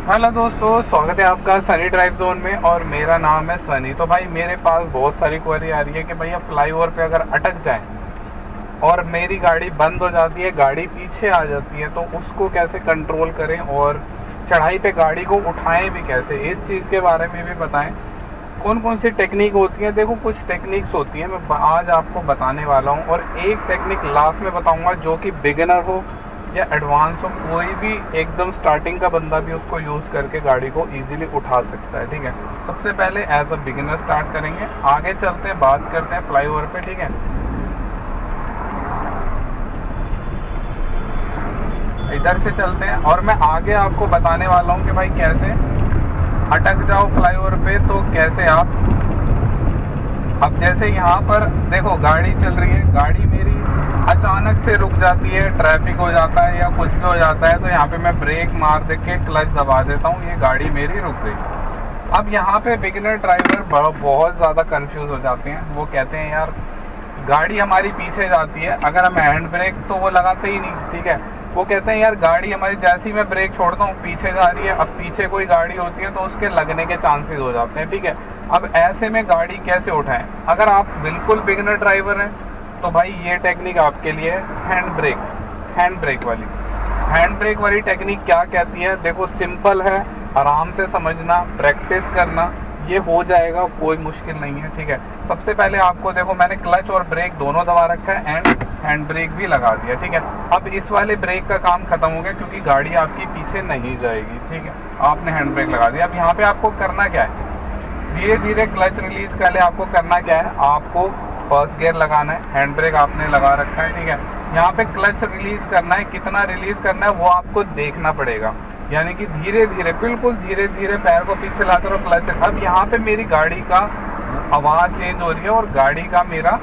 Hello दोस्तों, स्वागत है आपका सनी ड्राइव जोन में। और मेरा नाम है सनी। तो भाई मेरे पास बहुत सारी क्वेरी आ रही है कि भैया फ्लाईओवर पे अगर अटक जाए और मेरी गाड़ी बंद हो जाती है, गाड़ी पीछे आ जाती है, तो उसको कैसे कंट्रोल करें और चढ़ाई पे गाड़ी को उठाएं भी कैसे, इस चीज़ के बारे में भी बताएं। कौन कौन सी टेक्निक होती है। देखो, कुछ टेक्निक्स होती हैं, मैं आज आपको बताने वाला हूँ। और एक टेक्निक लास्ट में बताऊँगा जो कि बिगिनर हो या एडवांस हो, कोई भी एकदम स्टार्टिंग का बंदा भी उसको यूज़ करके गाड़ी को इजीली उठा सकता है। ठीक है, सबसे पहले एज अ बिगिनर स्टार्ट करेंगे, आगे चलते हैं, बात करते हैं फ्लाईओवर पे। ठीक है, इधर से चलते हैं और मैं आगे आपको बताने वाला हूँ कि भाई कैसे अटक जाओ फ्लाईओवर पे, तो कैसे आप। अब जैसे यहाँ पर देखो, गाड़ी चल रही है, गाड़ी मेरी अचानक से रुक जाती है, ट्रैफिक हो जाता है या कुछ भी हो जाता है, तो यहाँ पे मैं ब्रेक मार दे के क्लच दबा देता हूँ, ये गाड़ी मेरी रुक गई। अब यहाँ पे बिगिनर ड्राइवर बहुत ज़्यादा कंफ्यूज हो जाते हैं। वो कहते हैं यार गाड़ी हमारी पीछे जाती है, अगर हम हैंड ब्रेक तो वो लगाते ही नहीं। ठीक है, वो कहते हैं यार गाड़ी हमारी जैसे ही मैं ब्रेक छोड़ता हूँ पीछे जा रही है। अब पीछे कोई गाड़ी होती है तो उसके लगने के चांसेस हो जाते हैं। ठीक है, अब ऐसे में गाड़ी कैसे उठाएं। अगर आप बिल्कुल बिगिनर ड्राइवर हैं तो भाई ये टेक्निक आपके लिए है, हैंड ब्रेक वाली। हैंड ब्रेक वाली टेक्निक क्या कहती है, देखो सिंपल है, आराम से समझना, प्रैक्टिस करना, ये हो जाएगा, कोई मुश्किल नहीं है। ठीक है, सबसे पहले आपको देखो, मैंने क्लच और ब्रेक दोनों दबा रखा है एंड हैंड ब्रेक भी लगा दिया। ठीक है, अब इस वाले ब्रेक का काम खत्म हो गया क्योंकि गाड़ी आपकी पीछे नहीं जाएगी। ठीक है, आपने हैंड ब्रेक लगा दिया। अब यहाँ पे आपको करना क्या है, धीरे धीरे क्लच रिलीज कर ले। आपको करना क्या है, आपको फर्स्ट गियर लगाना है, हैंड ब्रेक आपने लगा रखा है। ठीक है, यहाँ पे क्लच रिलीज करना है, कितना रिलीज करना है वो आपको देखना पड़ेगा, यानी कि धीरे धीरे, बिल्कुल धीरे धीरे पैर को पीछे लाकर और क्लच। अब यहाँ पे मेरी गाड़ी का आवाज़ चेंज हो रही है और गाड़ी का मेरा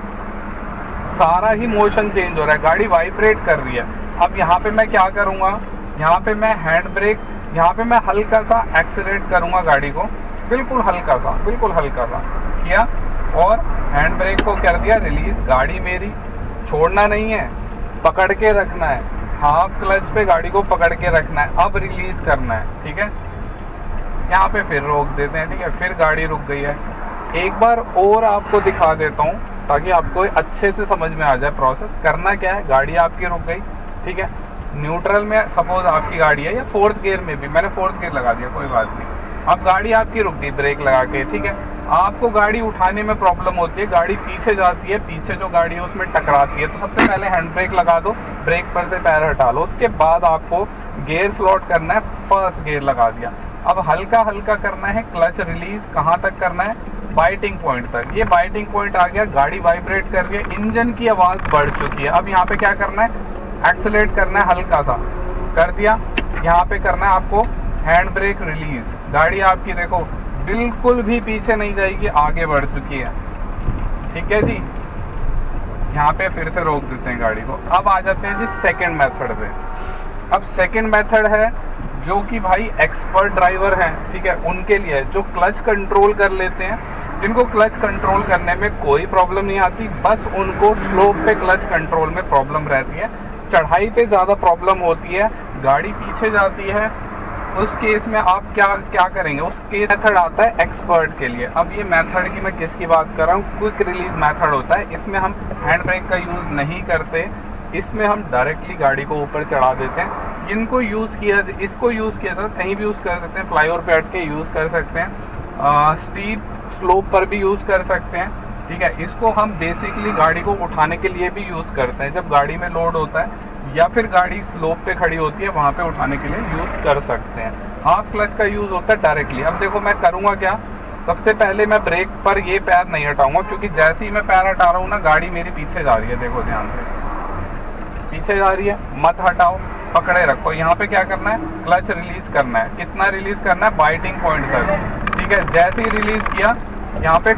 सारा ही मोशन चेंज हो रहा है, गाड़ी वाइब्रेट कर रही है। अब यहाँ पे मैं क्या करूँगा, यहाँ पे मैं हैंड ब्रेक, यहाँ पे मैं हल्का सा एक्सीलरेट करूँगा गाड़ी को, बिल्कुल हल्का सा किया और हैंड ब्रेक को कर दिया रिलीज। गाड़ी मेरी छोड़ना नहीं है, पकड़ के रखना है, हाफ क्लच पे गाड़ी को पकड़ के रखना है, अब रिलीज करना है। ठीक है, यहाँ पे फिर रोक देते हैं। ठीक है, फिर गाड़ी रुक गई है। एक बार और आपको दिखा देता हूँ ताकि आपको अच्छे से समझ में आ जाए प्रोसेस। करना क्या है, गाड़ी आपकी रुक गई। ठीक है, न्यूट्रल में सपोज आपकी गाड़ी है या फोर्थ गियर में भी, मैंने फोर्थ गियर लगा दिया, कोई बात नहीं। अब गाड़ी आपकी रुक गई ब्रेक लगा के। ठीक है, आपको गाड़ी उठाने में प्रॉब्लम होती है, गाड़ी पीछे जाती है, पीछे जो गाड़ी है उसमें टकराती है, तो सबसे पहले हैंड ब्रेक लगा दो, ब्रेक पर से पैर हटा लो, उसके बाद आपको गियर स्लॉट करना है, फर्स्ट गियर लगा दिया। अब हल्का हल्का करना है, क्लच रिलीज कहाँ तक करना है, बाइटिंग पॉइंट तक। ये बाइटिंग पॉइंट आ गया, गाड़ी वाइब्रेट कर रही है, इंजन की आवाज़ बढ़ चुकी है। अब यहाँ पे क्या करना है, एक्सेलेरेट करना है, हल्का सा कर दिया। यहाँ पे करना है आपको हैंड ब्रेक रिलीज, गाड़ी आपकी देखो बिल्कुल भी पीछे नहीं जाएगी, आगे बढ़ चुकी है। ठीक है जी, यहाँ पे फिर से रोक देते हैं गाड़ी को। अब आ जाते हैं जी सेकंड मेथड पे। अब सेकंड मेथड है जो कि भाई एक्सपर्ट ड्राइवर हैं, ठीक है, उनके लिए, जो क्लच कंट्रोल कर लेते हैं, जिनको क्लच कंट्रोल करने में कोई प्रॉब्लम नहीं आती, बस उनको स्लोप पे क्लच कंट्रोल में प्रॉब्लम रहती है, चढ़ाई पे ज़्यादा प्रॉब्लम होती है, गाड़ी पीछे जाती है। उस केस में आप क्या करेंगे, उस केस मेथड आता है एक्सपर्ट के लिए। अब ये मेथड की मैं किसकी बात कर रहा हूँ, क्विक रिलीज मेथड होता है। इसमें हम हैंड ब्रेक का यूज़ नहीं करते, इसमें हम डायरेक्टली गाड़ी को ऊपर चढ़ा देते हैं। इनको यूज़ किया, इसको यूज़ किया था, कहीं भी यूज़ कर सकते हैं, फ्लाईओवर पे हट के यूज़ कर सकते हैं, स्टीप स्लोप पर भी यूज़ कर सकते हैं। ठीक है, इसको हम बेसिकली गाड़ी को उठाने के लिए भी यूज़ करते हैं, जब गाड़ी में लोड होता है या फिर गाड़ी स्लोप पे खड़ी होती है, वहाँ पे उठाने के लिए यूज़ कर सकते हैं। हाफ क्लच का यूज़ होता है डायरेक्टली। अब देखो मैं करूँगा क्या, सबसे पहले मैं ब्रेक पर ये पैर नहीं हटाऊंगा, क्योंकि जैसे ही मैं पैर हटा रहा हूँ ना, गाड़ी मेरी पीछे जा रही है, देखो ध्यान से पीछे जा रही है, मत हटाओ, पकड़े रखो। यहाँ पे क्या करना है, क्लच रिलीज करना है। कितना रिलीज करना है, बाइटिंग पॉइंट तक। ठीक है, जैसे ही रिलीज किया, यहाँ पे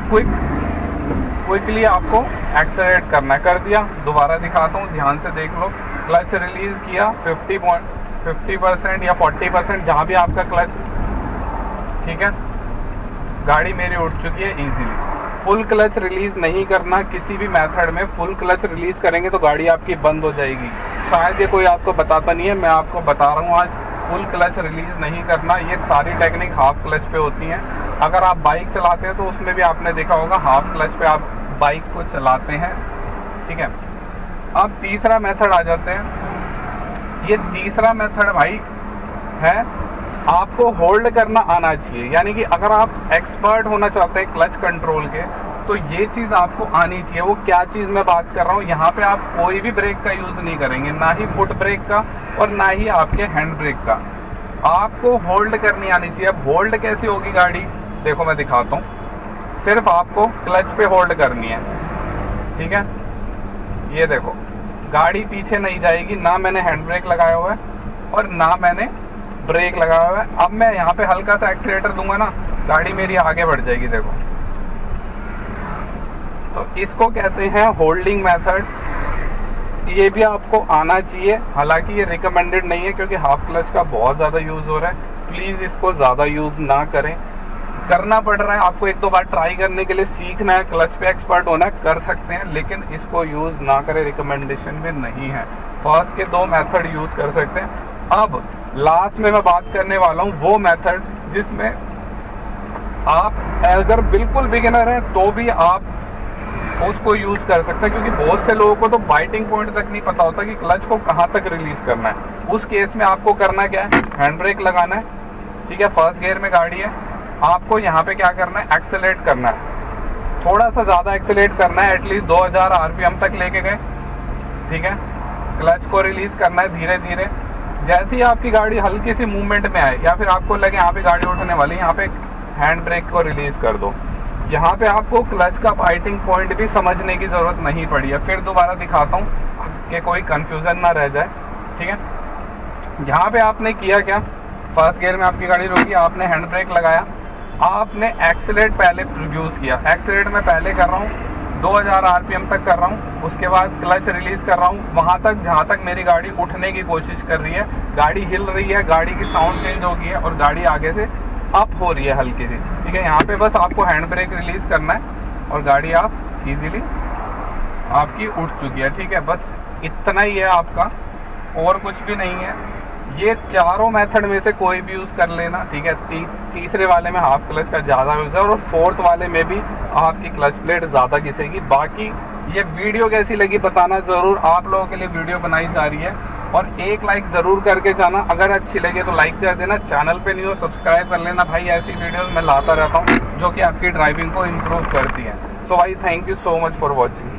क्विकली आपको एक्सेलरेट करना है, कर दिया। दोबारा दिखाता हूँ, ध्यान से देख लो। क्लच रिलीज किया 50% या 40%, जहाँ भी आपका क्लच, ठीक है, गाड़ी मेरी उठ चुकी है इजीली। फुल क्लच रिलीज नहीं करना किसी भी मेथड में, फुल क्लच रिलीज करेंगे तो गाड़ी आपकी बंद हो जाएगी। शायद ये कोई आपको बताता नहीं है, मैं आपको बता रहा हूँ आज। फुल क्लच रिलीज नहीं करना। ये सारी टेक्निक हाफ क्लच पे होती हैं। अगर आप बाइक चलाते हैं तो उसमें भी आपने देखा होगा हाफ क्लच पे आप बाइक को चलाते हैं, ठीक है। अब तीसरा मेथड आ जाते हैं। ये तीसरा मेथड भाई है, आपको होल्ड करना आना चाहिए। यानी कि अगर आप एक्सपर्ट होना चाहते हैं क्लच कंट्रोल के, तो ये चीज़ आपको आनी चाहिए। वो क्या चीज़ मैं बात कर रहा हूँ, यहाँ पे आप कोई भी ब्रेक का यूज़ नहीं करेंगे, ना ही फुट ब्रेक का और ना ही आपके हैंड ब्रेक का। आपको होल्ड करनी आनी चाहिए। अब होल्ड कैसी होगी गाड़ी, देखो मैं दिखाता हूँ। सिर्फ आपको क्लच पे होल्ड करनी है, ठीक है। ये देखो गाड़ी पीछे नहीं जाएगी, ना मैंने हैंड ब्रेक लगाया हुआ है और ना मैंने ब्रेक लगाया हुआ है। अब मैं यहाँ पे हल्का सा एक्सीलेटर दूंगा ना, गाड़ी मेरी आगे बढ़ जाएगी, देखो। तो इसको कहते हैं होल्डिंग मेथड। ये भी आपको आना चाहिए। हालांकि ये रिकमेंडेड नहीं है क्योंकि हाफ क्लच का बहुत ज़्यादा यूज़ हो रहा है। प्लीज़ इसको ज़्यादा यूज़ ना करें। करना पड़ रहा है आपको, एक दो बार ट्राई करने के लिए, सीखना है, क्लच पे एक्सपर्ट होना है, कर सकते हैं, लेकिन इसको यूज़ ना करें, रिकमेंडेशन में नहीं है। फर्स्ट के दो मेथड यूज़ कर सकते हैं। अब लास्ट में मैं बात करने वाला हूँ वो मेथड जिसमें आप अगर बिल्कुल बिगिनर हैं तो भी आप उसको यूज़ कर सकते हैं, क्योंकि बहुत से लोगों को तो बाइटिंग पॉइंट तक नहीं पता होता कि क्लच को कहाँ तक रिलीज़ करना है। उस केस में आपको करना क्या है, हैंड ब्रेक लगाना है, ठीक है। फर्स्ट गियर में गाड़ी है, आपको यहाँ पे क्या करना है, एक्सेलेरेट करना है। थोड़ा सा ज़्यादा एक्सेलेरेट करना है, एटलीस्ट 2000 आरपीएम तक लेके गए, ठीक है। क्लच को रिलीज़ करना है धीरे धीरे। जैसे ही आपकी गाड़ी हल्की सी मूवमेंट में आए या फिर आपको लगे यहाँ पे गाड़ी उठने वाली, यहाँ पे हैंड ब्रेक को रिलीज़ कर दो। यहाँ पे आपको क्लच का बाइटिंग पॉइंट भी समझने की ज़रूरत नहीं पड़ी है। फिर दोबारा दिखाता हूँ कि कोई कंफ्यूजन ना रह जाए, ठीक है। यहाँ पे आपने किया क्या, फर्स्ट गियर में आपकी गाड़ी रुकी, आपने हैंड ब्रेक लगाया, आपने एक्सीलेरेट पहले यूज़ किया। एक्सीलेरेट मैं पहले कर रहा हूँ 2000 आरपीएम तक कर रहा हूँ, उसके बाद क्लच रिलीज़ कर रहा हूँ वहाँ तक जहाँ तक मेरी गाड़ी उठने की कोशिश कर रही है, गाड़ी हिल रही है, गाड़ी की साउंड चेंज हो गई है और गाड़ी आगे से अप हो रही है हल्की सी, ठीक है। यहाँ पे बस आपको हैंड ब्रेक रिलीज़ करना है और गाड़ी आप इजीली आपकी उठ चुकी है, ठीक है। बस इतना ही है आपका, और कुछ भी नहीं है। ये चारों मेथड में से कोई भी यूज़ कर लेना, ठीक है। तीसरे वाले में हाफ क्लच का ज़्यादा यूज़ है और फोर्थ वाले में भी आपकी क्लच प्लेट ज़्यादा घिसेगी। बाकी ये वीडियो कैसी लगी बताना ज़रूर, आप लोगों के लिए वीडियो बनाई जा रही है। और एक लाइक ज़रूर करके जाना, अगर अच्छी लगे तो लाइक कर देना। चैनल पे नहीं हो सब्सक्राइब कर लेना भाई, ऐसी वीडियोस मैं लाता रहता हूँ जो कि आपकी ड्राइविंग को इम्प्रूव करती है। सो भाई thank you so much for watching.